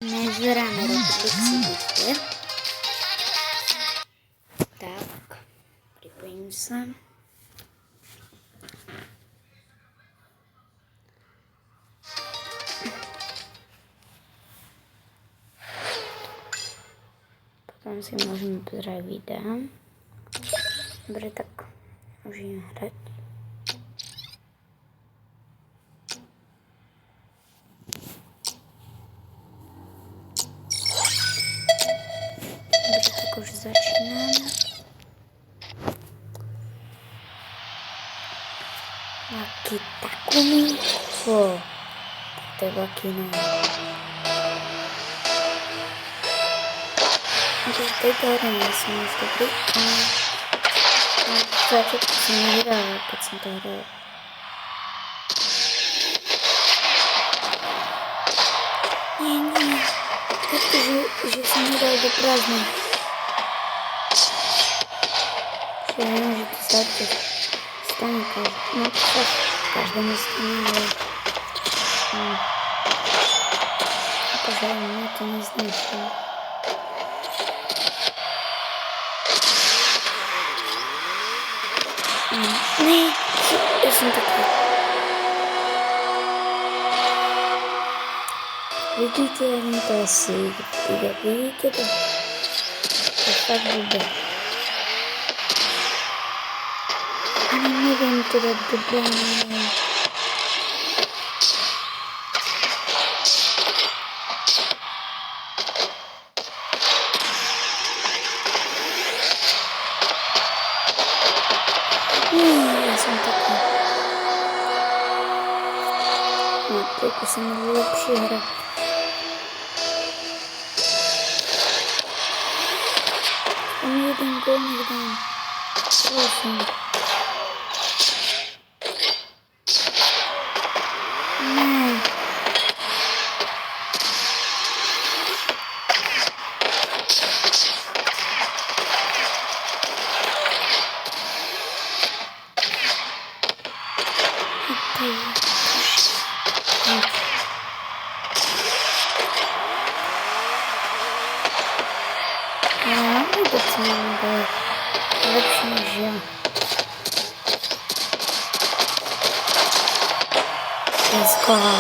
Nezberáme Robuxy booster. Tak, pripojím sa. Potom si môžeme pozrieť videa. Dobre, tak môžeme hrať. Dobre, tak už začínam. Aký Takumi. To je veľký nový. V tejto hre nie som už dobrý, ale v začiatku som nehrala, keď som to hrala. Nie. Takto, že som hral do prázdna. Že nemôže to začať. Stane každému. No to sa každému stane, ale... Akože mňa to neznáša. Ne, ja som taký. Vidíte, jak mi to asi ide. Vidíte to? To je fakt blbé. Ani neviem to dať dobré, neviem. Ja som taký. No, trochu som lepšie hra. On jeden gól nech dám. Prosím. Ne. Ja vôbec neviem, to je lepšie než ja. Skoro.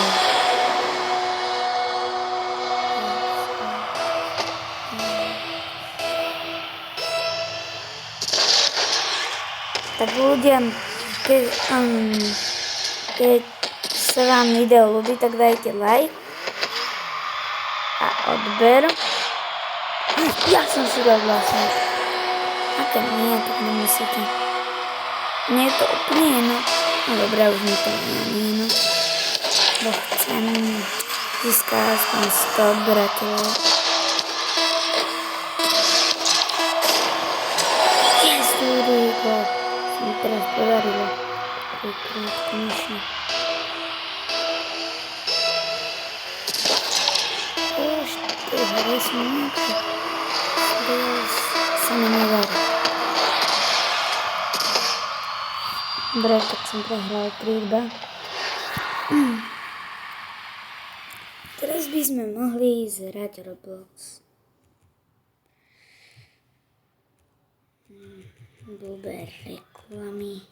Tak ľudia, keď sa vám video ľúbi, tak dajte like a odber. Ja som si dal vlastne. A keď nie, tak nemusíte. Nie je to úplne jedno. No dobré, už mi to nie je jedno. Bo chcem získať aspoň 100 odberateľov. Yes, druhý gól. Sa mi teraz podarilo. Prvýkrát konečne. Už tej hry som nejaký. Sa mi nevarí. Dobre, tak som prehral 3-2. Teraz by sme mohli zhrať Roblox. Blbé reklamy.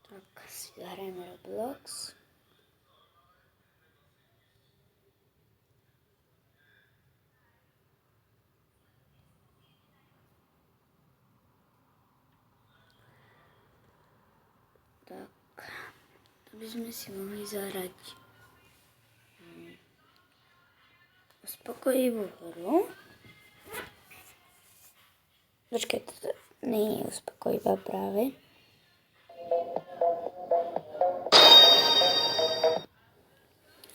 Tak si zahrajeme Roblox. Tak, to by sme si mohli zahrať uspokojivú hru. Počkaj, toto nie je uspokojivá práve.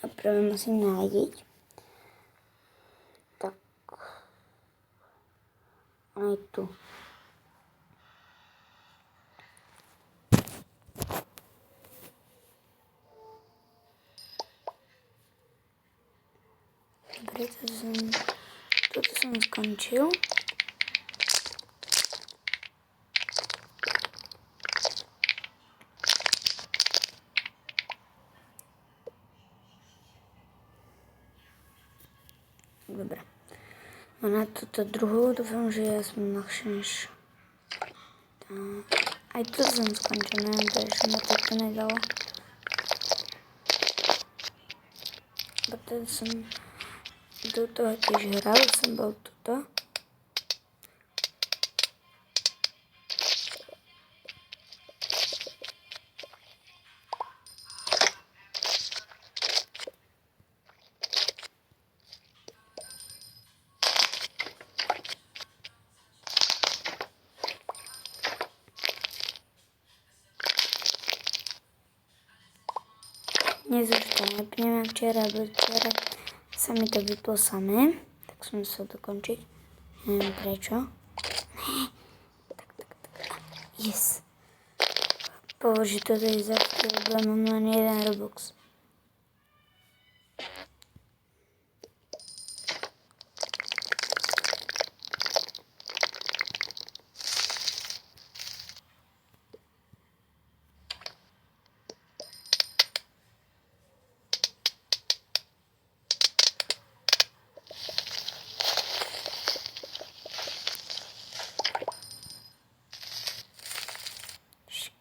A práve musím nájsť. Tak, aj tu. Dobre, toto som skončil. A na túto druhú dúfam, že ja som ľahšie než... Aj tu som skončil, neviem, prečo ma to nedalo. Potom som do toho tiež hral, som bol tuto. Dnes už to nepnem, včera sa mi to vyplo samé, tak som musel dokončiť. Neviem prečo. Tak. Yes. Bože, toto je za chvíľu, mám len jeden Robux.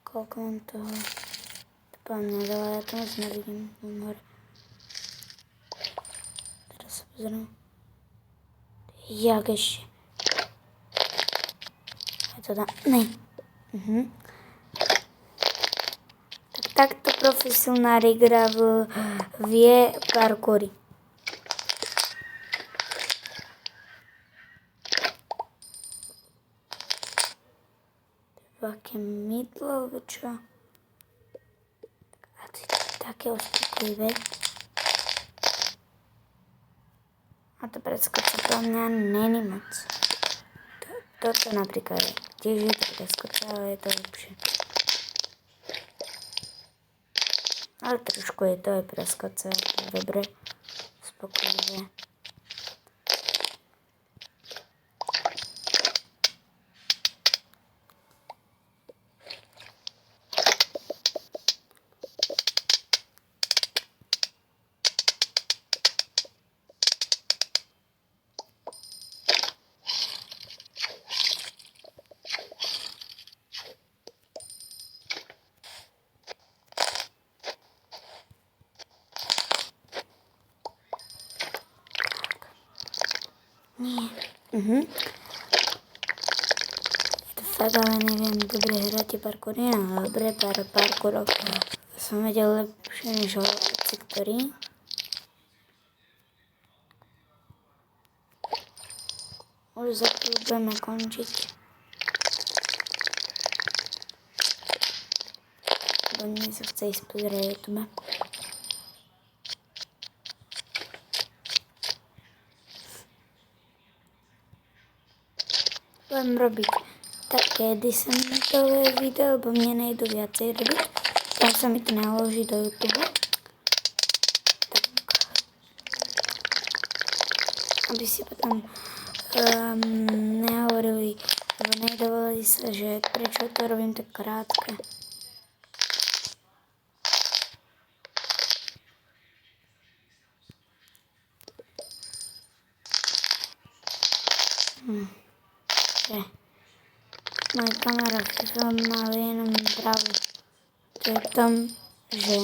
Koľko mám toho? To poviem nedala, ja to moc nevidím. Mám hore. Teraz sa pozriem. Jak ešte? Je to tam? Ne. Takto profesionári gra vie parkoury. Aké mydlo, alebo čo? A to je také ospoklivé. A to preskočiť pro mňa není moc. Toto napríklad tiež je to preskočiť, ale je to lepšie. Ale trošku je to aj preskočiť, dobre, spokojné. Nie. To fakt, ale neviem dobre hrať tie parkoury, ale dobre pár parkourov som vedel lepšie než hoci ktorý. Už za chvíľu budeme končiť. Lebo mne sa chce ísť pozrieť YouTube. Budem robiť také 10-minútové video, lebo mne nejdu viacej robiť. Tam sa mi to naloží do YouTube. Tak. Aby si potom nehovorili, alebo nedovolili sa, že prečo to robím tak krátke. Moja kamera film má jenom pravdu. To je v tom, že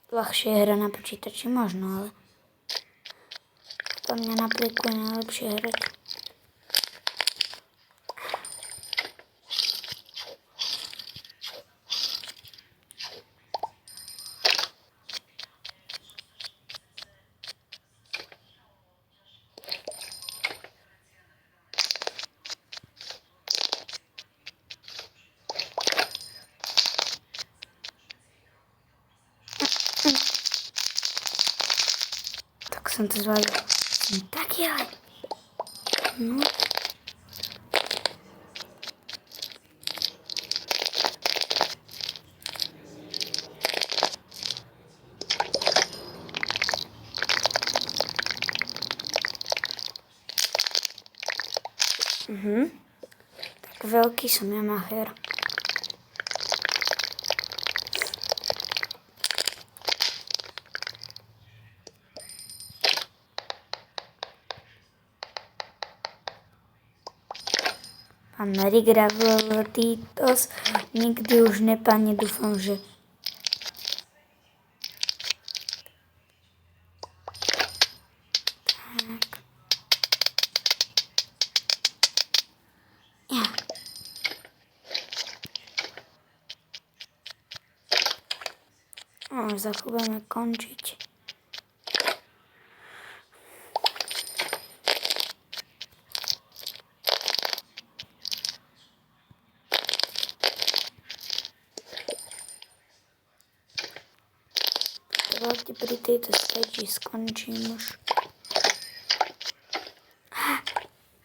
ľahšie hra na počítači možno, ale to mňa napríklad najlepšie hrať. Tak som to zvládol. Som taký, ale... No. Tak veľký som ja macher. a Nerigravel Titos nikdy už nepadne, dúfam, že za chvíľu budeme končiť. Dovolte pri tejto stage skončím už.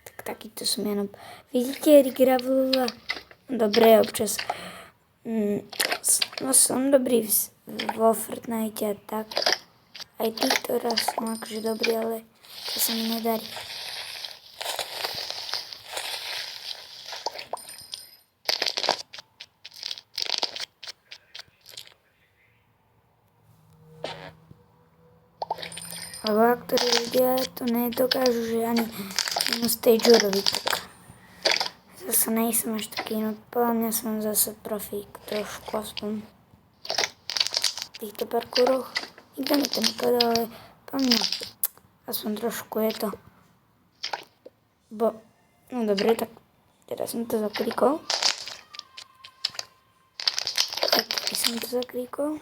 Tak takýto som jenom. Vidíte Rigravela? Dobre, občas. No som dobrý vo Fortnite a tak. Aj týchto raz som akože dobrý, ale to sa mi nedarí. Lebo aktorí ľudia to nedokážu, že ani stage robiť tak. Zase nejsem až taký, no podľa mňa som zase profík, trošku aspoň v týchto parkúroch. Nikto mi to nepovedal, ale podľa mňa aspoň trošku je to. No dobre, tak teraz som to zaklikol. Tak som to zaklikol.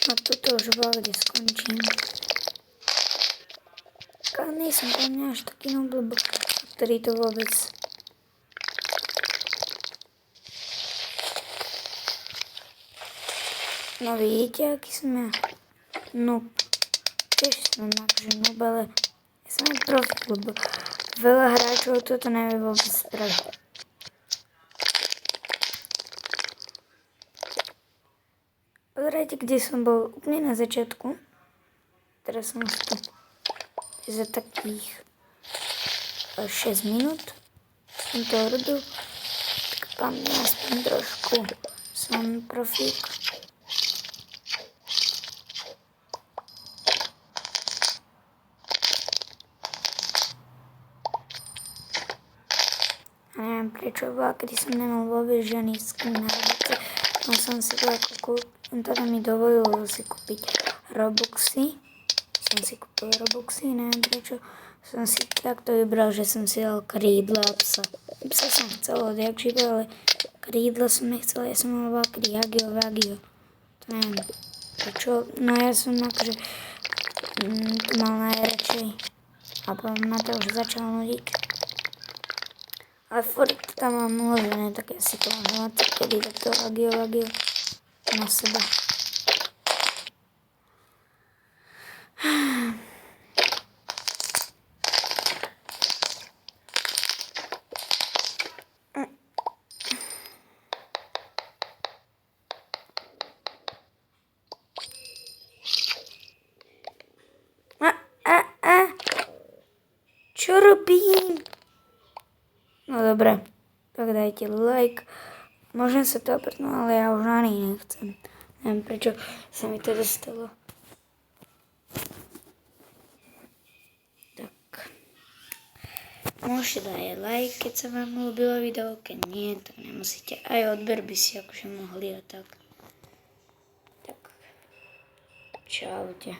A toto už bolo, kde skončím. Ale nejsem po mňa až taký noob, ktorý to vôbec... No vidíte, aký som ja noob. Tiež som akože noob, ale ja som aj profík, lebo veľa hráčov toto nevie vôbec spraviť. Pozerajte, kde som bol úplne na začiatku. Teraz som tu za takých 6 minút. Som to robil. Tak pán mňa aspoň trošku som profík. A neviem prečo, kedy som nemal vôbec žiadny skin na robote. No som si to ako kúpil. On teda mi dovolil si kúpiť Robuxy. Som si kúpil Robuxy, neviem prečo. Som si takto vybral, že som si dal krídla a psa. Psa som chcel odjak živé, ale krídla som nechcel. Ja som mal vakry Hagio. To neviem prečo. No ja som akože to mal najradšej. A potom ma to už začalo nudiť. Ale furt tam mám uložené, tak ja si to mám kedy takto Hagio na seba. Čo robím? No dobre, tak dajte like. Môžem sa to oprnúť, ale ja už ani nechcem. Neviem, prečo sa mi to dostalo. Tak. Môžete dať like, keď sa vám ľúbilo video, keď nie, tak nemusíte. Aj odber by si akože mohli a tak. Tak. Čaute.